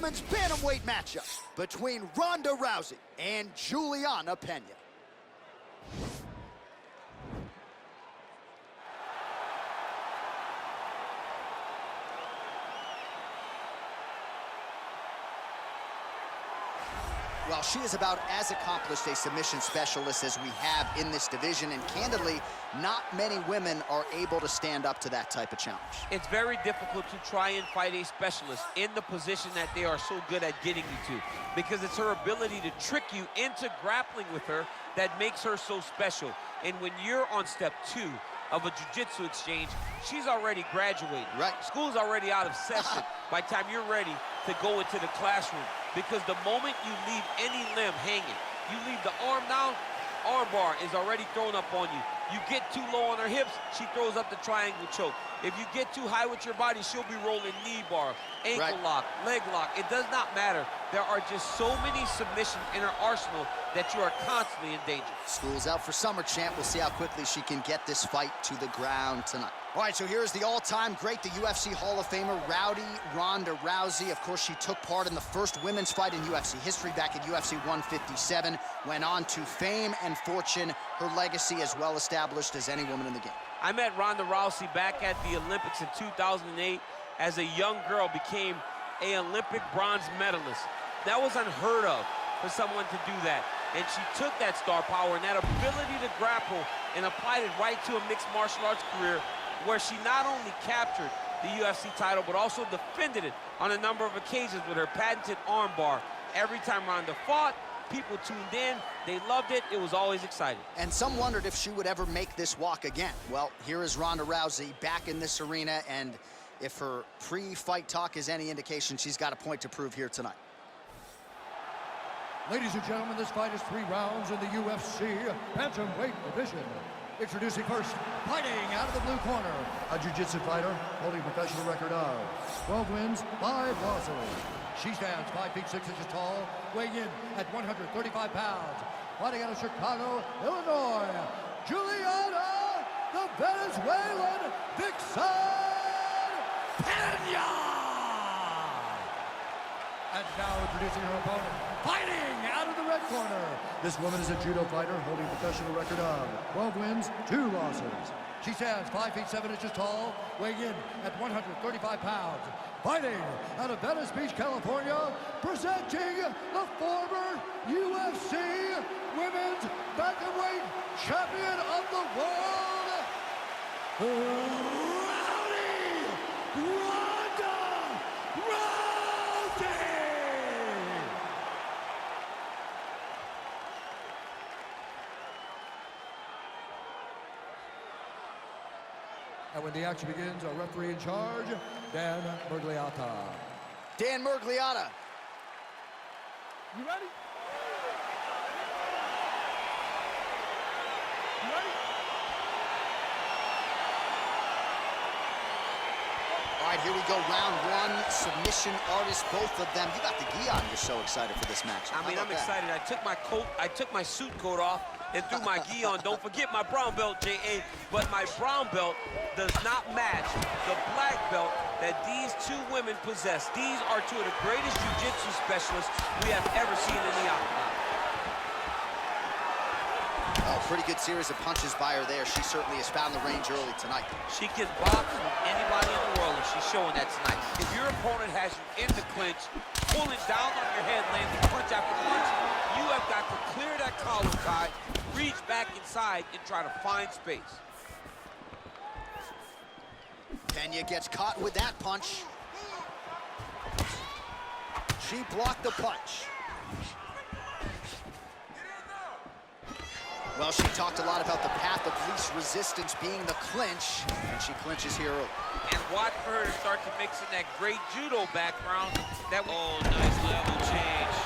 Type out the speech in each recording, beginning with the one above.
women's bantamweight matchup between Ronda Rousey and Julianna Peña. Well, she is about as accomplished a submission specialist as we have in this division, and candidly, not many women are able to stand up to that type of challenge. It's very difficult to try and fight a specialist in the position that they are so good at getting you to, because it's her ability to trick you into grappling with her that makes her so special. And when you're on step 2 of a jiu-jitsu exchange, she's already graduated. Right. School's already out of session by the time you're ready to go into the classroom. Because the moment you leave any limb hanging, you leave the arm down, arm bar is already thrown up on you. You get too low on her hips, she throws up the triangle choke. If you get too high with your body, she'll be rolling knee bar, ankle lock, leg lock. It does not matter. There are just so many submissions in her arsenal that you are constantly in danger. School's out for summer, champ. We'll see how quickly she can get this fight to the ground tonight. All right, so here's the all-time great, the UFC Hall of Famer, Ronda Rousey. Of course, she took part in the first women's fight in UFC history back at UFC 157, went on to fame and fortune, her legacy as well established as any woman in the game. I met Ronda Rousey back at the Olympics in 2008. As a young girl, became an Olympic bronze medalist. That was unheard of for someone to do that. And she took that star power and that ability to grapple and applied it right to a mixed martial arts career, where she not only captured the UFC title, but also defended it on a number of occasions with her patented arm bar. Every time Ronda fought, people tuned in, they loved it, it was always exciting. And some wondered if she would ever make this walk again. Well, here is Ronda Rousey back in this arena, and if her pre-fight talk is any indication, she's got a point to prove here tonight. Ladies and gentlemen, this fight is 3 rounds in the UFC bantamweight division. Introducing first, fighting out of the blue corner, a jiu-jitsu fighter holding a professional record of 12 wins, 5 losses. She stands 5 feet 6 inches tall, weighing in at 135 pounds. Fighting out of Chicago, Illinois, Julianna, the Venezuelan Vixen Peña! And now introducing her opponent, fighting out of the red corner. This woman is a judo fighter holding a professional record of 12 wins, 2 losses. She stands 5 feet 7 inches tall, weighing in at 135 pounds. Fighting out of Venice Beach, California, presenting the former UFC Women's Bantamweight Champion of the World, Ronda Rousey! And when the action begins, our referee in charge, Dan Murgliata. Dan Murgliata. You ready? You ready? All right, here we go, round 1, submission artists, both of them. You got the gi on, you're so excited for this match. I mean, I'm excited. I took my coat, I took my suit coat off and threw my gi on. Don't forget my brown belt, J.A., but my brown belt does not match the black belt that these 2 women possess. These are 2 of the greatest jiu-jitsu specialists we have ever seen in the octagon. Oh, pretty good series of punches by her there. She certainly has found the range early tonight. She can box with anybody in the world, and she's showing that tonight. If your opponent has you in the clinch, pulling down on your head, landing punch after punch, you have got to clear that collar tie, reach back inside, and try to find space. Peña gets caught with that punch. She blocked the punch. Well, she talked a lot about the path of least resistance being the clinch, and she clinches here early. And watch for her to start to mix in that great judo background. Oh, nice level change.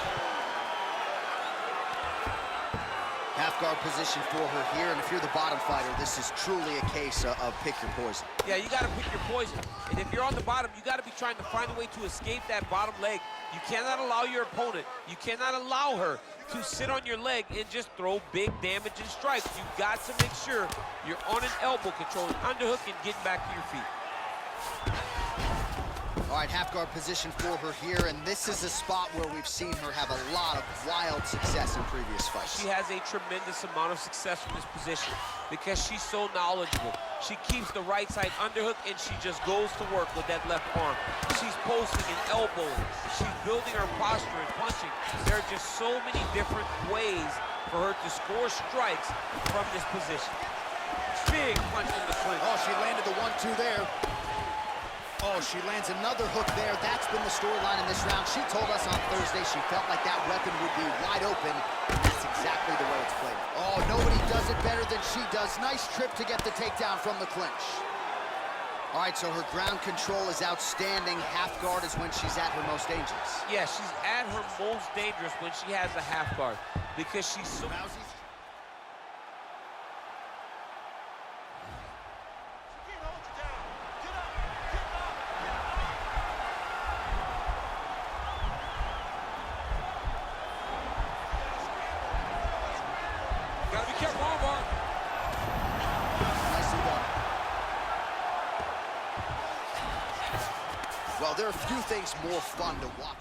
Half guard position for her here, and if you're the bottom fighter, this is truly a case of pick your poison. Yeah, you got to pick your poison. And if you're on the bottom, you got to be trying to find a way to escape that bottom leg. You cannot allow your opponent, you cannot allow her to sit on your leg and just throw big damaging strikes. You got to make sure you're on an elbow, controlling underhook and getting back to your feet. All right, half guard position for her here, and this is a spot where we've seen her have a lot of wild success in previous fights. She has a tremendous amount of success from this position because she's so knowledgeable. She keeps the right side underhook, and she just goes to work with that left arm. She's posting and elbowing. She's building her posture and punching. There are just so many different ways for her to score strikes from this position. Big punch in the clinch. Oh, she landed the 1-2 there. Oh, she lands another hook there. That's been the storyline in this round. She told us on Thursday she felt like that weapon would be wide open, and that's exactly the way it's played. Oh, nobody does it better than she does. Nice trip to get the takedown from the clinch. All right, so her ground control is outstanding. Half guard is when she's at her most dangerous. Yeah, she's at her most dangerous when she has a half guard because she's so... Rousey. Gotta be careful, armbar. Nicely done. Well, there are a few things more fun to watch.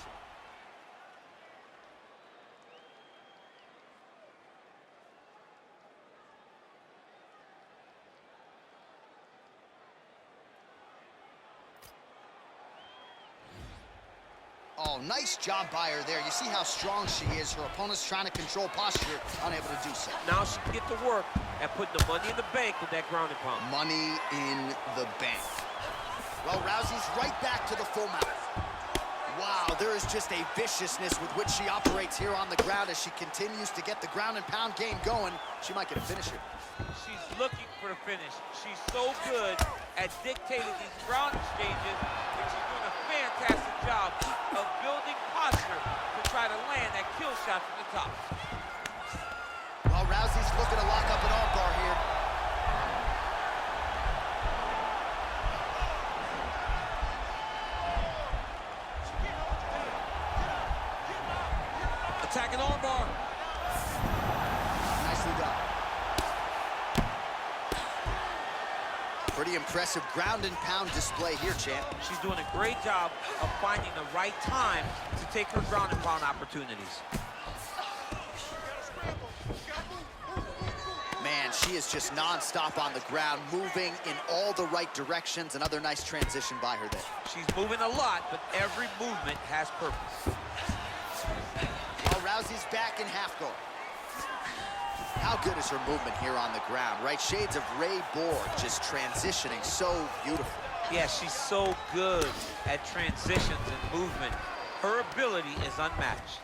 Oh, nice job by her there. You see how strong she is. Her opponent's trying to control posture, unable to do so. Now she can get to work and put the money in the bank with that ground and pound. Money in the bank. Well, Rousey's right back to the full mount. Wow, there is just a viciousness with which she operates here on the ground as she continues to get the ground and pound game going. She might get a finish here. She's looking for the finish. She's so good at dictating these ground exchanges, and she's doing a fantastic job of building posture to try to land that kill shot from the top. Well, Rousey's looking to lock up an armbar here. Attacking armbar. Nicely done. Pretty impressive ground and pound display here, champ. She's doing a great job of finding the right time to take her ground and pound opportunities. Man, she is just non-stop on the ground, moving in all the right directions. Another nice transition by her there. She's moving a lot, but every movement has purpose. Well, Rousey's back in half guard. How good is her movement here on the ground, right? Shades of Ray Borg, just transitioning so beautiful. Yeah, she's so good at transitions and movement. Her ability is unmatched.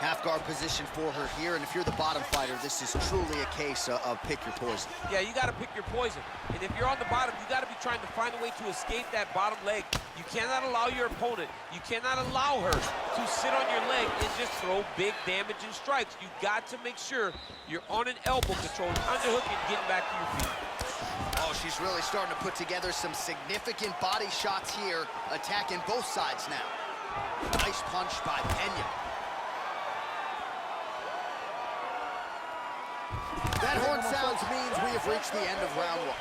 Half guard position for her here, and if you're the bottom fighter, this is truly a case of pick your poison. Yeah, you gotta pick your poison. And if you're on the bottom, you gotta be trying to find a way to escape that bottom leg. You cannot allow your opponent, you cannot allow her to sit on your leg and just throw big damage and strikes. You got to make sure you're on an elbow control, underhook, and getting back to your feet. Oh, she's really starting to put together some significant body shots here, attacking both sides now. Nice punch by Peña. That horn sounds means we have reached the end of round one.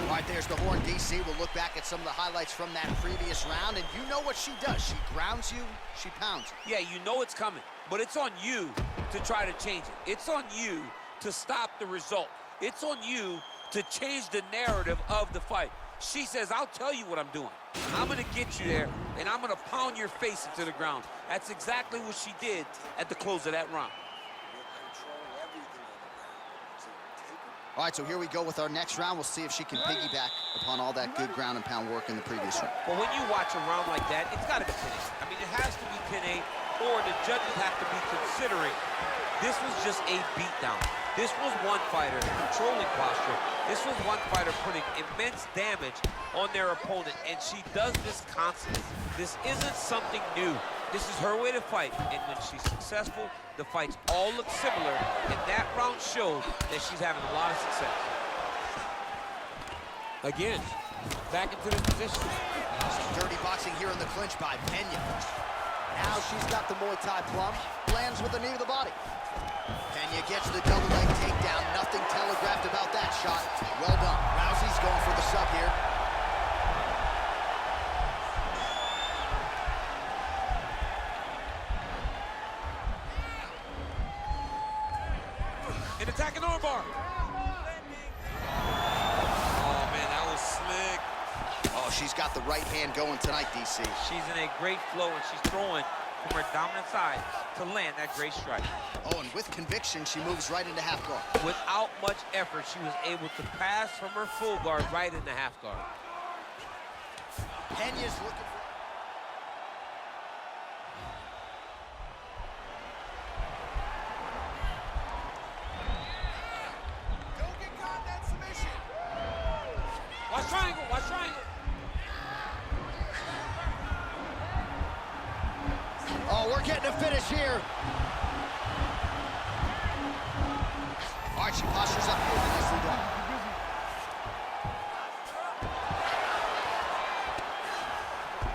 All right, there's the horn, DC. We'll look back at some of the highlights from that previous round, and you know what she does. She grounds you, she pounds you. Yeah, you know it's coming, but it's on you to try to change it. It's on you to stop the result. It's on you to change the narrative of the fight. She says, I'll tell you what I'm doing. I'm gonna get you there, and I'm gonna pound your face into the ground. That's exactly what she did at the close of that round. All right, so here we go with our next round. We'll see if she can piggyback upon all that good ground and pound work in the previous round. Well, when you watch a round like that, it's got to be 10-8. I mean, it has to be 10-8, or the judges have to be considering this was just a beatdown. This was one fighter controlling posture. This was one fighter putting immense damage on their opponent, and she does this constantly. This isn't something new. This is her way to fight, and when she's successful, the fights all look similar, and that round showed that she's having a lot of success. Again, back into this position. Some dirty boxing here in the clinch by Peña. Now she's got the Muay Thai plum. Lands with the knee to the body. Peña gets the double leg takedown. Nothing telegraphed about that shot. Well done. Rousey's going for the sub here. An attacking armbar. Oh, man, that was slick. Oh, she's got the right hand going tonight, DC. She's in a great flow, and she's throwing from her dominant side to land that great strike. Oh, and with conviction, she moves right into half guard. Without much effort, she was able to pass from her full guard right into half guard. Peña's looking for... Don't get caught in that submission. Watch triangle, watch triangle. Oh, we're getting a finish here. All right, she postures up here. Nicely done.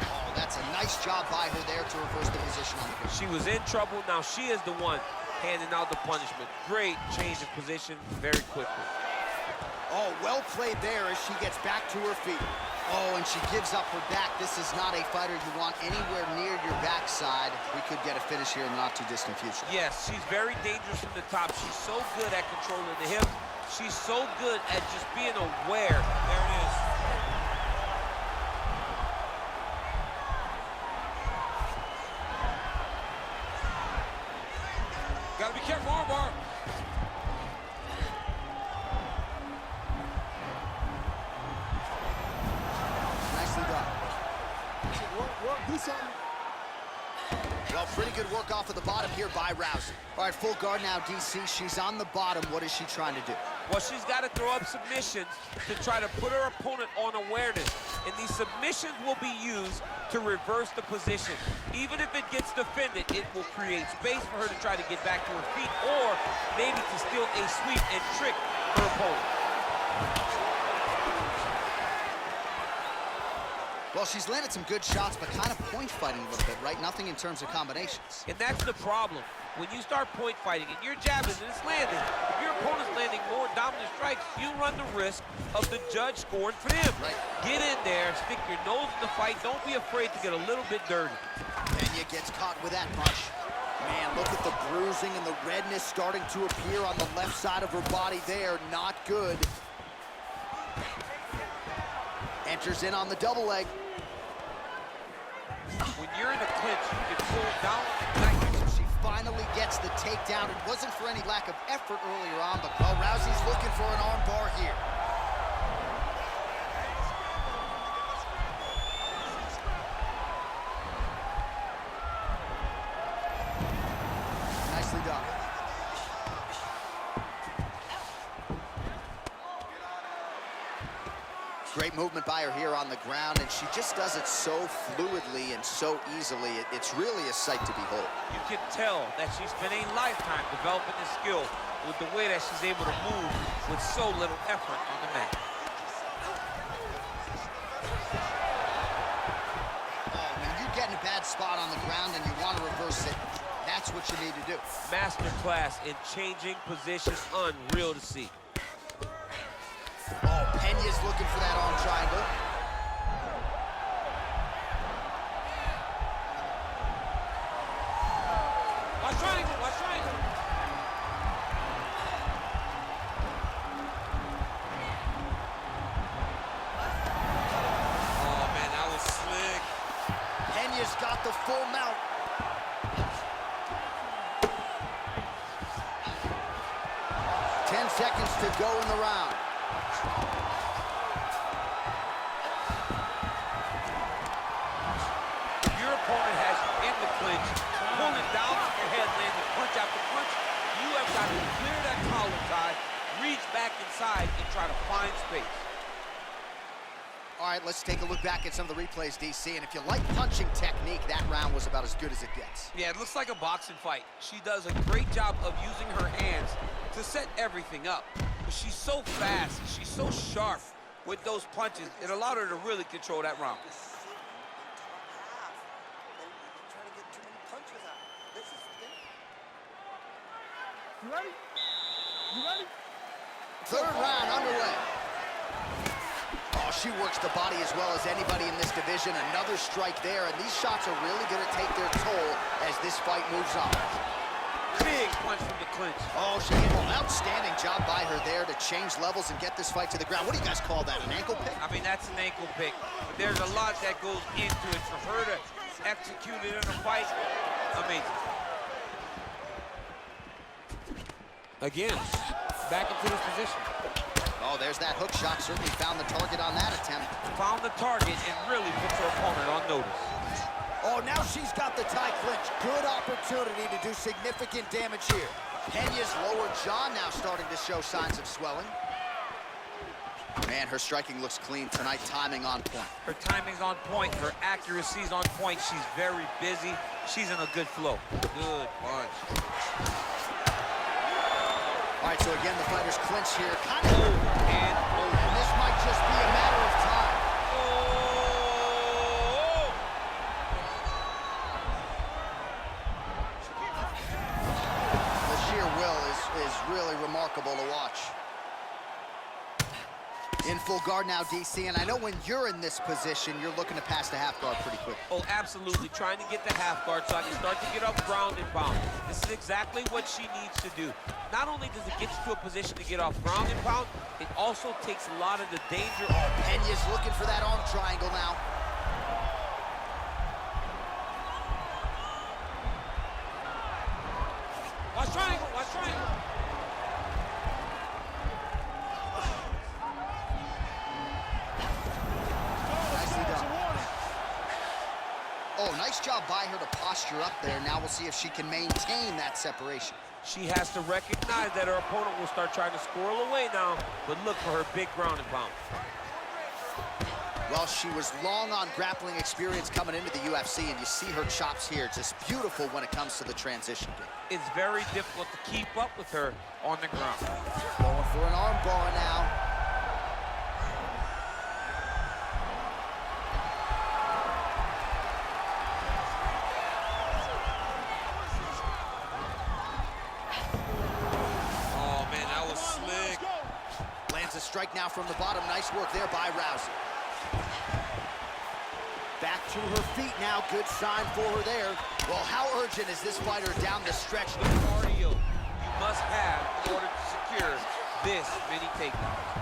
Oh, that's a nice job by her there to reverse the position on the ground. She was in trouble. Now she is the one handing out the punishment. Great change of position very quickly. Oh, well played there as she gets back to her feet. Oh, and she gives up her back. This is not a fighter you want anywhere near your backside. We coid get a finish here in the not-too-distant future. Yes, she's very dangerous from the top. She's so good at controlling the hips. She's so good at just being aware. There it is. Gotta be careful, armbar. Well, pretty good work off of the bottom here by Rousey. All right, full guard now, DC. She's on the bottom. What is she trying to do? Well, she's got to throw up submissions to try to put her opponent on awareness. And these submissions will be used to reverse the position. Even if it gets defended, it will create space for her to try to get back to her feet or maybe to steal a sweep and trick her opponent. Well, she's landed some good shots, but kind of point fighting a little bit, right? Nothing in terms of combinations. And that's the problem. When you start point fighting and you're jabbing and it's landing, if your opponent's landing more dominant strikes, you run the risk of the judge scoring for them. Right. Get in there, stick your nose in the fight. Don't be afraid to get a little bit dirty. Peña gets caught with that punch. Man, look at the bruising and the redness starting to appear on the left side of her body there. Not good. Enters in on the double leg. When you're in a clinch, you can pull down. She finally gets the takedown. It wasn't for any lack of effort earlier on, but well, Rousey's looking for an arm bar here. Nicely done. Great movement by her here on the ground, and she just does it so fluidly and so easily. It's really a sight to behold. You can tell that she's spent a lifetime developing this skill with the way that she's able to move with so little effort on the mat. Oh, when you get in a bad spot on the ground and you want to reverse it, that's what you need to do. Masterclass in changing positions, unreal to see. Oh, Peña's looking for that arm triangle. Watch triangle, watch triangle. Oh, man, that was slick. Peña's got the full mount. Seconds to go in the round. Your opponent has you in the clinch, pulling down on your head, landing punch after punch. You have got to clear that collar tie, reach back inside, and try to find space. All right, let's take a look back at some of the replays, DC. And if you like punching technique, that round was about as good as it gets. Yeah, it looks like a boxing fight. She does a great job of using her hands to set everything up. But she's so fast, she's so sharp with those punches. It allowed her to really control that round. You ready? You ready? Third round underway. Oh, she works the body as well as anybody in this division. Another strike there, and these shots are really going to take their toll as this fight moves on. Big punch from the clinch. Oh, she did an outstanding job by her there to change levels and get this fight to the ground. What do you guys call that, an ankle pick? I mean, that's an ankle pick. But there's a lot that goes into it. For her to execute it in a fight, amazing. Again, back into this position. Oh, there's that hook shot. Certainly found the target on that attempt. Found the target and really puts her opponent on notice. Oh, now she's got the tie clinch. Good opportunity to do significant damage here. Peña's lower jaw now starting to show signs of swelling. Man, her striking looks clean tonight, timing on point. Her timing's on point. Her accuracy's on point. She's very busy. She's in a good flow. Good punch. All right, so again, the fighters clinch here. Kind of and this might just be a matter of time. The sheer will is really remarkable to watch. In full guard now, DC, and I know when you're in this position, you're looking to pass the half guard pretty quick. Oh, absolutely. Trying to get the half guard so I can start to get up ground and pound. This is exactly what she needs to do. Not only does it get you to a position to get off ground and pound, it also takes a lot of the danger off. Peña's looking for that arm triangle now. Watch triangle, watch triangle. Oh, nice job by her to posture up there. Now we'll see if she can maintain that separation. She has to recognize that her opponent will start trying to squirrel away now, but look for her big ground and pound. Well, she was long on grappling experience coming into the UFC, and you see her chops here. Just beautiful when it comes to the transition game. It's very difficult to keep up with her on the ground. Going for an arm bar now. Strike now from the bottom. Nice work there by Rousey. Back to her feet now. Good sign for her there. Well, how urgent is this fighter down the stretch? The cardio you must have in order to secure this many takedowns.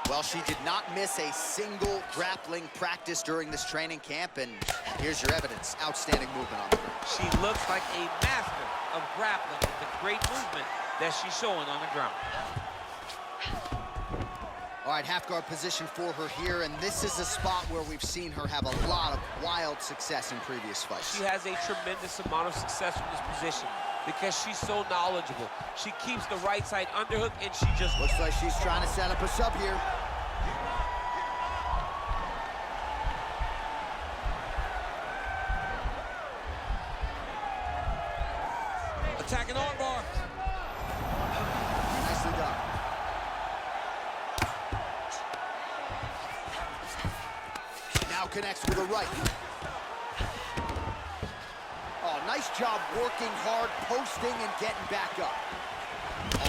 Well, she did not miss a single grappling practice during this training camp, and here's your evidence. Outstanding movement on the ground. She looks like a master of grappling with the great movement that she's showing on the ground. All right, half guard position for her here, and this is a spot where we've seen her have a lot of wild success in previous fights. She has a tremendous amount of success from this position because she's so knowledgeable. She keeps the right side underhook, and she just... Looks like she's trying to set up a sub here. Attacking armbar. Nicely done. Now connects with a right. Oh, nice job working hard, posting, and getting back up.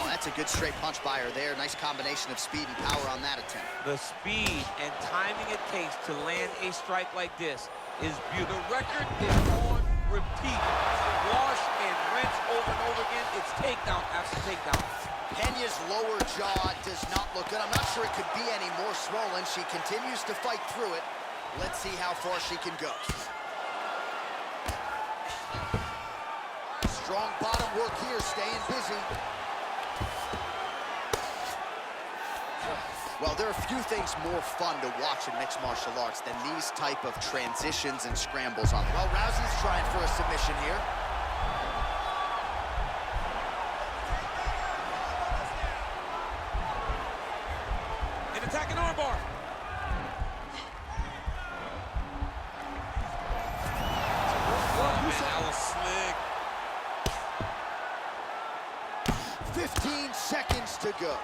Oh, that's a good straight punch by her there. Nice combination of speed and power on that attempt. The speed and timing it takes to land a strike like this is beautiful. The record is on repeat. Wash and rinse over and over again. It's takedown after takedown. Peña's lower jaw does not look good. I'm not sure it could be any more swollen. She continues to fight through it. Let's see how far she can go. Strong bottom work here, staying busy. Well, there are a few things more fun to watch in mixed martial arts than these type of transitions and scrambles on. Well, Rousey's trying for a submission here. An attacking armbar. Oh, man, that was slick. 15 seconds to go.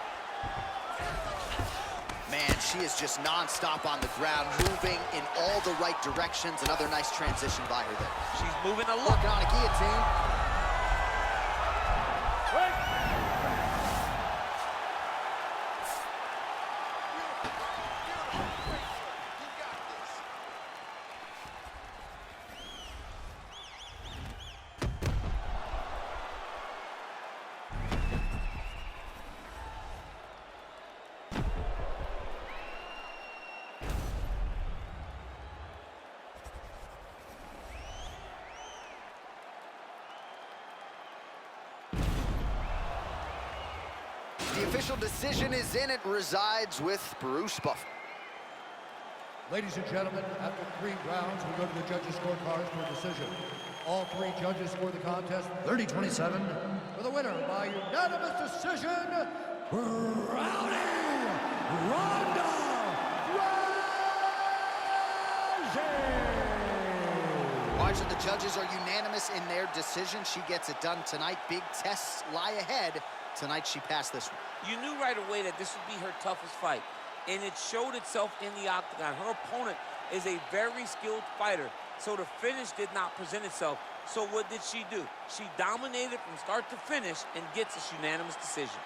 Man, she is just non-stop on the ground, moving in all the right directions. Another nice transition by her there. She's moving a lot. Working on a guillotine. The official decision is in. It resides with Bruce Buffer. Ladies and gentlemen, after 3 rounds, we go to the judges' scorecards for a decision. All 3 judges score the contest 30-27 for the winner by unanimous decision, Ronda Rousey! Watch, the judges are unanimous in their decision. She gets it done tonight. Big tests lie ahead. Tonight, she passed this one. You knew right away that this would be her toughest fight, and it showed itself in the octagon. Her opponent is a very skilled fighter, so the finish did not present itself. So what did she do? She dominated from start to finish and gets a unanimous decision.